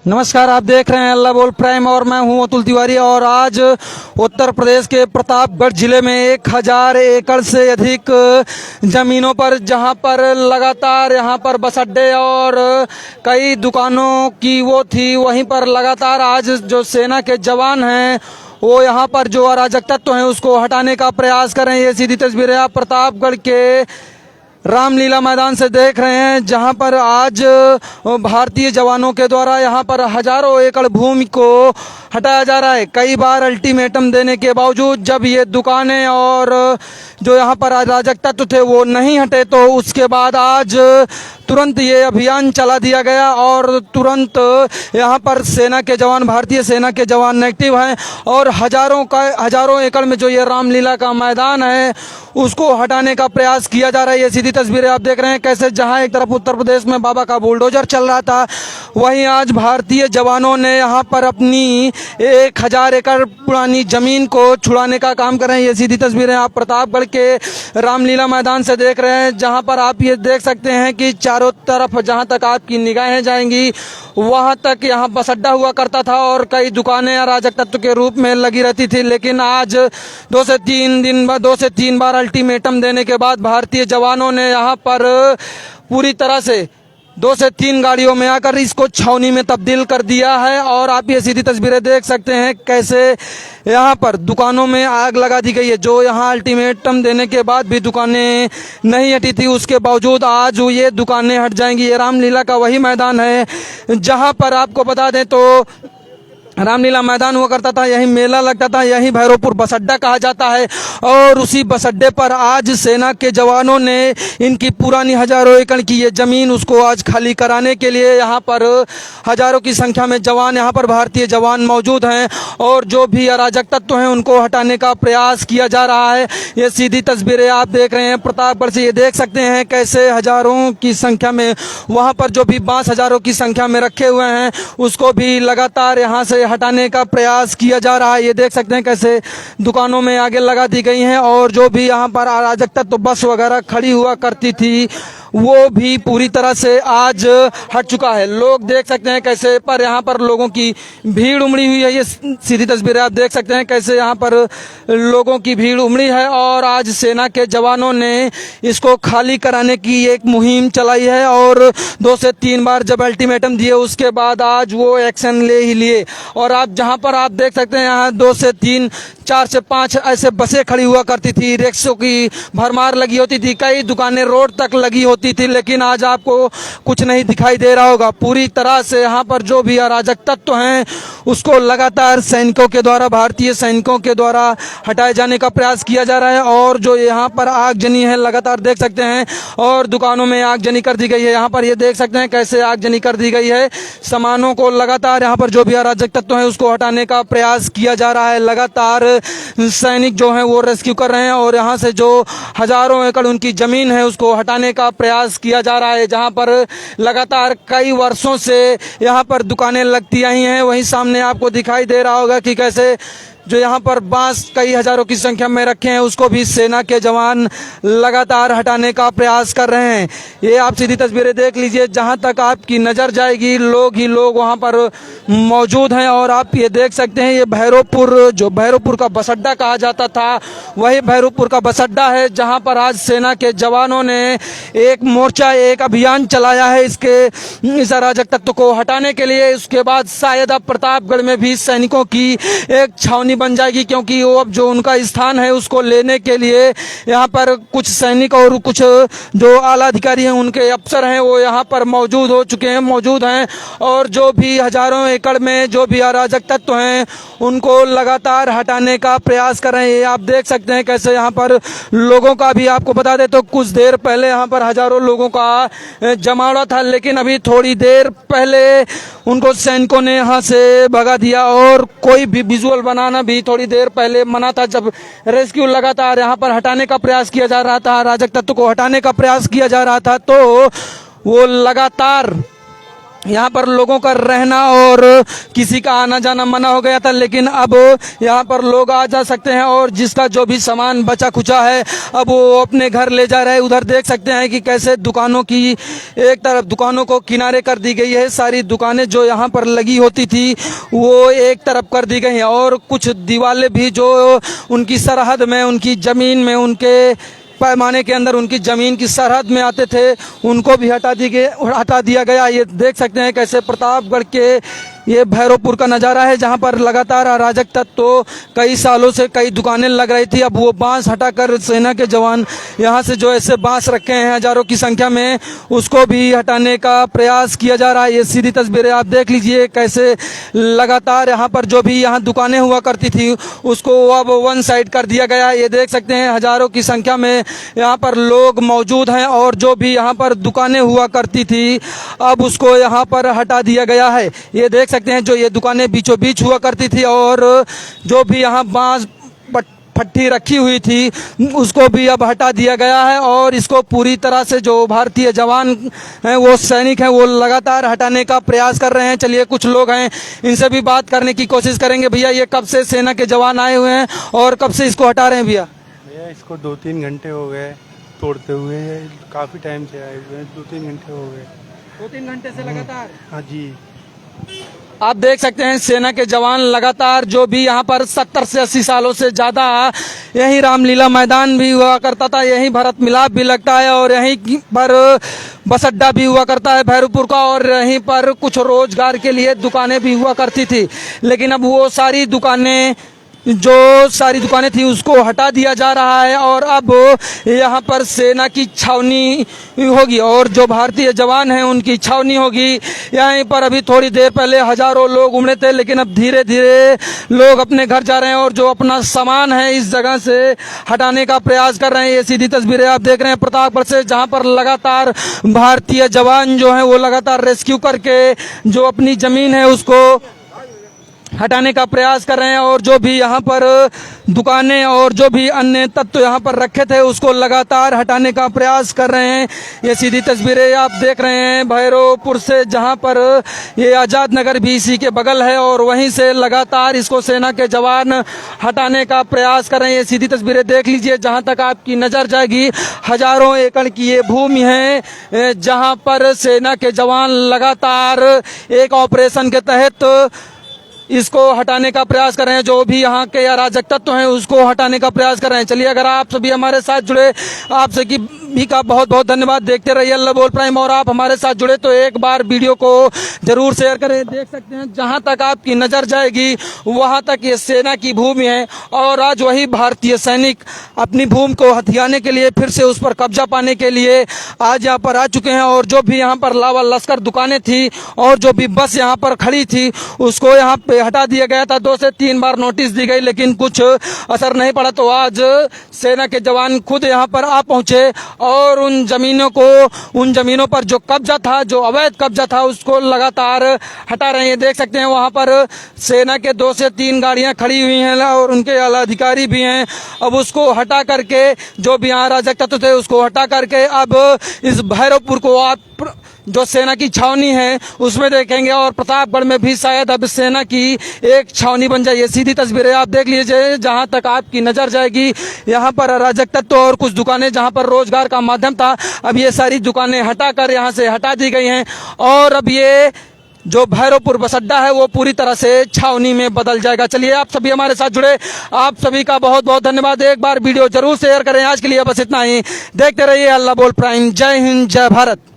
नमस्कार, आप देख रहे हैं अल्लाह बोल प्राइम और मैं हूं अतुल तिवारी। और आज उत्तर प्रदेश के प्रतापगढ़ जिले में 1000 एकड़ से अधिक ज़मीनों पर, जहां पर लगातार यहां पर बस अड्डे और कई दुकानों की वो थी, वहीं पर लगातार आज जो सेना के जवान हैं वो यहां पर जो अराजक तत्व हैं उसको हटाने का प्रयास कर रहे हैं। ये सीधी तस्वीरें आप प्रतापगढ़ के रामलीला मैदान से देख रहे हैं, जहां पर आज भारतीय जवानों के द्वारा यहां पर हजारों एकड़ भूमि को हटाया जा रहा है। कई बार अल्टीमेटम देने के बावजूद जब ये दुकानें और जो यहां पर अराजक तत्व थे वो नहीं हटे, तो उसके बाद आज तुरंत ये अभियान चला दिया गया और तुरंत यहां पर सेना के जवान, भारतीय सेना के जवान एक्टिव हैं और हजारों एकड़ में जो ये रामलीला का मैदान है उसको हटाने का प्रयास किया जा रहा है। ये सीधी तस्वीरें आप देख रहे हैं कैसे जहां एक तरफ उत्तर प्रदेश में बाबा का बुलडोजर चल रहा था, वहीं आज भारतीय जवानों ने यहां पर अपनी 1000 एकड़ पुरानी जमीन को छुड़ाने का काम कर रहे हैं। ये सीधी तस्वीरें आप प्रतापगढ़ के रामलीला मैदान से देख रहे हैं, जहां पर आप ये देख सकते हैं कि चारों तरफ जहां तक आपकी निगाहें जाएंगी वहां तक यहाँ बस अड्डा हुआ करता था और कई दुकानें अराजक तत्व के रूप में लगी रहती थी। लेकिन आज 2 से 3 बार अल्टीमेटम देने के बाद भारतीय जवानों ने यहाँ पर पूरी तरह से 2 से 3 गाड़ियों में आकर इसको छावनी में तब्दील कर दिया है। और आप ये सीधी तस्वीरें देख सकते हैं कैसे यहाँ पर दुकानों में आग लगा दी गई है। जो यहाँ अल्टीमेटम देने के बाद भी दुकानें नहीं हटी थी, उसके बावजूद आज ये दुकानें हट जाएंगी। ये रामलीला का वही मैदान है जहाँ पर आपको बता दें तो रामलीला मैदान हुआ करता था, यही मेला लगता था, यही भैरवपुर बस अड्डा कहा जाता है। और उसी बस अड्डे पर आज सेना के जवानों ने इनकी पुरानी हजारों एकड़ की ये ज़मीन उसको आज खाली कराने के लिए यहाँ पर हजारों की संख्या में जवान, यहाँ पर भारतीय जवान मौजूद हैं और जो भी अराजक तत्व हैं उनको हटाने का प्रयास किया जा रहा है। ये सीधी तस्वीरें आप देख रहे हैं प्रतापगढ़ से। ये देख सकते हैं कैसे हजारों की संख्या में वहाँ पर जो भी बांस हजारों की संख्या में रखे हुए हैं उसको भी लगातार यहाँ से हटाने का प्रयास किया जा रहा है। ये देख सकते हैं कैसे दुकानों में आगे लगा दी गई हैं और जो भी यहाँ पर अराजक तत्व बस वगैरह खड़ी हुआ करती थी वो भी पूरी तरह से आज हट चुका है। लोग देख सकते हैं कैसे पर यहाँ पर लोगों की भीड़ उमड़ी हुई है। ये सीधी तस्वीरें आप देख सकते हैं कैसे यहाँ पर लोगों की भीड़ उमड़ी है और आज सेना के जवानों ने इसको खाली कराने की एक मुहिम चलाई है। और 2 से 3 बार जब अल्टीमेटम दिए उसके बाद आज वो एक्शन ले ही लिए। और आप जहाँ पर आप देख सकते हैं यहाँ 2 से 3, 4 से 5 ऐसे बसें खड़ी हुआ करती थी, रिक्शों की भरमार लगी होती थी, कई दुकानें रोड तक लगी होती थी। लेकिन आज आपको कुछ नहीं दिखाई दे रहा होगा। पूरी तरह से यहाँ पर जो भी अराजक तत्व हैं उसको लगातार सैनिकों के द्वारा, भारतीय सैनिकों के द्वारा हटाए जाने का प्रयास किया जा रहा है। और जो यहाँ पर आगजनी है लगातार देख सकते हैं और दुकानों में आगजनी कर दी गई है। यहाँ पर ये देख सकते हैं कैसे आगजनी कर दी गई है। सामानों को लगातार यहाँ पर जो भी अराजक तत्व हैं उसको हटाने का प्रयास किया जा रहा है। लगातार सैनिक जो हैं वो रेस्क्यू कर रहे हैं और यहाँ से जो हजारों एकड़ उनकी जमीन है उसको हटाने का प्रयास किया जा रहा है। जहाँ पर लगातार कई वर्षों से यहाँ पर दुकानें लगती आई हैं, वहीं सामने आपको दिखाई दे रहा होगा कि कैसे जो यहाँ पर बांस कई हजारों की संख्या में रखे हैं उसको भी सेना के जवान लगातार हटाने का प्रयास कर रहे हैं। ये आप सीधी तस्वीरें देख लीजिए, जहाँ तक आपकी नज़र जाएगी लोग ही लोग वहाँ पर मौजूद हैं। और आप ये देख सकते हैं ये भैरवपुर, जो भैरवपुर का बस अड्डा कहा जाता था, वही भैरवपुर का बस अड्डा है जहाँ पर आज सेना के जवानों ने एक मोर्चा, एक अभियान चलाया है इस अराजक तत्व को हटाने के लिए। उसके बाद शायद अब प्रतापगढ़ में भी सैनिकों की एक छावनी बन जाएगी, क्योंकि वो अब जो उनका स्थान है उसको लेने के लिए यहाँ पर कुछ सैनिक और कुछ जो आला अधिकारी हैं, उनके अफसर हैं, वो यहाँ पर मौजूद हैं। और जो भी हजारों एकड़ में जो भी अराजक तत्व हैं उनको लगातार हटाने का प्रयास कर रहे हैं। आप देख सकते हैं कैसे यहाँ पर लोगों का भी, आपको बता दें तो कुछ देर पहले यहाँ पर हजारों लोगों का जमावड़ा था, लेकिन अभी थोड़ी देर पहले उनको सैनिकों ने यहाँ से भगा दिया। और कोई भी विजुअल बनाना भी थोड़ी देर पहले मना था, जब रेस्क्यू लगातार यहाँ पर हटाने का प्रयास किया जा रहा था, अराजक तत्व को हटाने का प्रयास किया जा रहा था, तो वो लगातार यहाँ पर लोगों का रहना और किसी का आना जाना मना हो गया था, लेकिन अब यहाँ पर लोग आ जा सकते हैं और जिसका जो भी सामान बचा खुचा है अब वो अपने घर ले जा रहे हैं। उधर देख सकते हैं कि कैसे दुकानों की एक तरफ दुकानों को किनारे कर दी गई है, सारी दुकानें जो यहाँ पर लगी होती थी वो एक तरफ कर दी गई हैं और कुछ दीवारें भी जो उनकी सरहद में, उनकी ज़मीन में, उनके पैमाने के अंदर, उनकी ज़मीन की सरहद में आते थे उनको भी हटा दिया गया। ये देख सकते हैं कैसे प्रतापगढ़ के ये भैरवपुर का नज़ारा है जहां पर लगातार अराजक तत्व तो कई सालों से कई दुकानें लग रही थी। अब वो बांस हटाकर सेना के जवान यहां से जो ऐसे बांस रखे हैं हज़ारों की संख्या में, उसको भी हटाने का प्रयास किया जा रहा है। ये सीधी तस्वीरें आप देख लीजिए कैसे लगातार यहाँ पर जो भी यहाँ दुकानें हुआ करती थी उसको अब वन साइड कर दिया गया। ये देख सकते हैं हज़ारों की संख्या में यहाँ पर लोग मौजूद हैं और जो भी यहाँ पर दुकानें हुआ करती थी अब उसको यहाँ पर हटा दिया गया है। ये देख सकते हैं जो ये दुकानें बीचों बीच हुआ करती थी और जो भी यहाँ बांस फट्टी रखी हुई थी उसको भी अब हटा दिया गया है और इसको पूरी तरह से जो भारतीय जवान हैं, वो सैनिक हैं, वो लगातार हटाने का प्रयास कर रहे हैं। चलिए कुछ लोग हैं इनसे भी बात करने की कोशिश करेंगे। भैया ये कब से सेना के जवान आए हुए हैं और कब से इसको हटा रहे हैं? भैया इसको 2-3 घंटे हो गए तोड़ते हुए, काफ़ी टाइम से आए हुए हैं, 2-3 घंटे हो गए। 2-3 घंटे से लगातार? हाँ जी। आप देख सकते हैं सेना के जवान लगातार जो भी यहाँ पर 70 से 80 सालों से ज़्यादा यहीं रामलीला मैदान भी हुआ करता था, यहीं भरत मिलाप भी लगता है और यहीं पर बस अड्डा भी हुआ करता है भैरवपुर का और यहीं पर कुछ रोजगार के लिए दुकानें भी हुआ करती थी। लेकिन अब वो सारी दुकानें थी उसको हटा दिया जा रहा है और अब यहाँ पर सेना की छावनी होगी और जो भारतीय जवान हैं उनकी छावनी होगी। यहीं पर अभी थोड़ी देर पहले हजारों लोग उमड़े थे लेकिन अब धीरे धीरे लोग अपने घर जा रहे हैं और जो अपना सामान है इस जगह से हटाने का प्रयास कर रहे हैं। ये सीधी तस्वीरें आप देख रहे हैं प्रतापगढ़ से जहाँ पर लगातार भारतीय जवान जो हैं वो लगातार रेस्क्यू करके जो अपनी ज़मीन है उसको हटाने का प्रयास कर रहे हैं और जो भी यहाँ पर दुकानें और जो भी अन्य तत्व यहाँ पर रखे थे उसको लगातार हटाने का प्रयास कर रहे हैं। ये सीधी तस्वीरें आप देख रहे हैं भैरवपुर से जहाँ पर ये आज़ाद नगर भी इसी के बगल है और वहीं से लगातार इसको सेना के जवान हटाने का प्रयास कर रहे हैं। ये सीधी तस्वीरें देख लीजिए जहाँ तक आपकी नज़र जाएगी हजारों एकड़ की ये भूमि है जहाँ पर सेना के जवान लगातार एक ऑपरेशन के तहत इसको हटाने का प्रयास कर रहे हैं। जो भी यहाँ के अराजक तत्व हैं उसको हटाने का प्रयास कर रहे हैं। चलिए अगर आप सभी हमारे साथ जुड़े आप सभी भी का बहुत बहुत धन्यवाद। देखते रहिए अल्लाह बोल प्राइम और आप हमारे साथ जुड़े तो एक बार वीडियो को जरूर शेयर करें। देख सकते हैं जहाँ तक आपकी नज़र जाएगी वहाँ तक ये सेना की भूमि है और आज वही भारतीय सैनिक अपनी भूमि को हथियाने के लिए फिर से उस पर कब्जा पाने के लिए आज यहाँ पर आ चुके हैं और जो भी यहाँ पर लावा लश्कर दुकानें थी और जो भी बस यहाँ पर खड़ी थी उसको यहाँ पे हटा दिया गया था। 2 से 3 बार नोटिस दी गई लेकिन कुछ असर नहीं पड़ा तो आज सेना के जवान खुद यहाँ पर आ पहुंचे और उन जमीनों पर जो कब्जा था, जो अवैध कब्जा था उसको लगातार हटा रहे हैं। देख सकते हैं वहाँ पर सेना के 2 से 3 गाड़ियाँ खड़ी हुई हैं और उनके आला अधिकारी भी हैं। अब उसको हटा करके जो भी यहाँ अराजक तत्व थे उसको हटा करके अब इस भैरवपुर को आप जो सेना की छावनी है उसमें देखेंगे और प्रतापगढ़ में भी शायद अब सेना की एक छावनी बन जाए। ये सीधी तस्वीरें आप देख लीजिए जहां तक आपकी नजर जाएगी यहाँ पर अराजक तत्व और कुछ दुकानें जहां पर रोजगार का माध्यम था अब ये सारी दुकानें हटाकर यहाँ से हटा दी गई हैं और अब ये जो भैरवपुर बस अड्डा है वो पूरी तरह से छावनी में बदल जाएगा। चलिए आप सभी हमारे साथ जुड़े आप सभी का बहुत बहुत धन्यवाद। एक बार वीडियो जरूर शेयर करें। आज के लिए बस इतना ही। देखते रहिए अल्लाह बोल प्राइम। जय हिंद जय भारत।